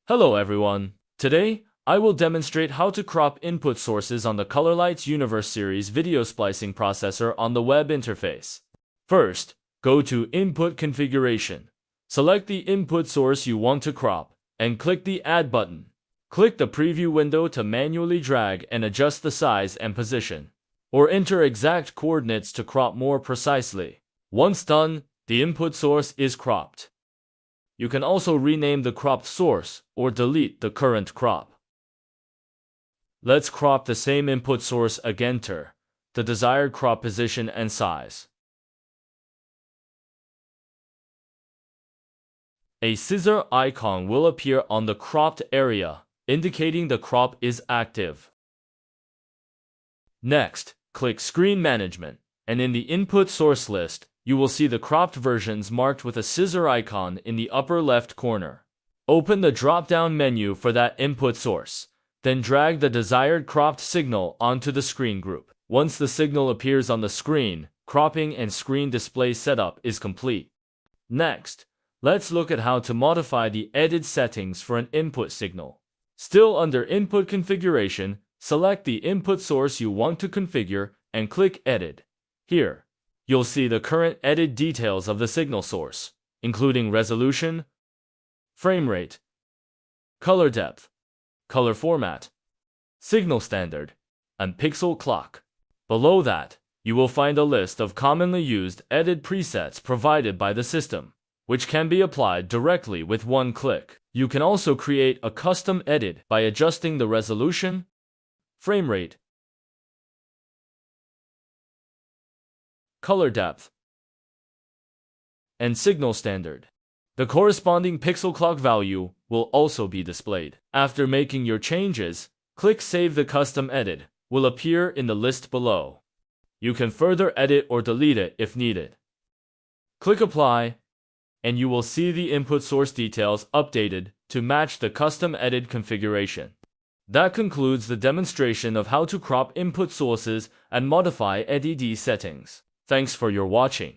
Hello everyone. Today, I will demonstrate how to crop input sources on the Colorlight U9 series video splicing processor on the web interface. First, go to Input Configuration. Select the input source you want to crop, and click the Add button. Click the preview window to manually drag and adjust the size and position, or enter exact coordinates to crop more precisely. Once done, the input source is cropped. You can also rename the cropped source or delete the current crop. Let's crop the same input source again to the desired crop position and size. A scissor icon will appear on the cropped area, indicating the crop is active. Next, click Screen Management, and in the input source list, you will see the cropped versions marked with a scissor icon in the upper left corner. Open the drop-down menu for that input source, then drag the desired cropped signal onto the screen group. Once the signal appears on the screen, cropping and screen display setup is complete. Next, let's look at how to modify the EDID settings for an input signal. Still under Input Configuration, select the input source you want to configure and click Edit. Here, you'll see the current EDID details of the signal source, including resolution, frame rate, color depth, color format, signal standard, and pixel clock. Below that, you will find a list of commonly used EDID presets provided by the system, which can be applied directly with one click. You can also create a custom EDID by adjusting the resolution, frame rate, color depth, and signal standard. The corresponding pixel clock value will also be displayed. After making your changes, click Save. The custom EDID will appear in the list below. You can further edit or delete it if needed. Click Apply, and you will see the input source details updated to match the custom EDID configuration. That concludes the demonstration of how to crop input sources and modify EDID settings. Thanks for your watching.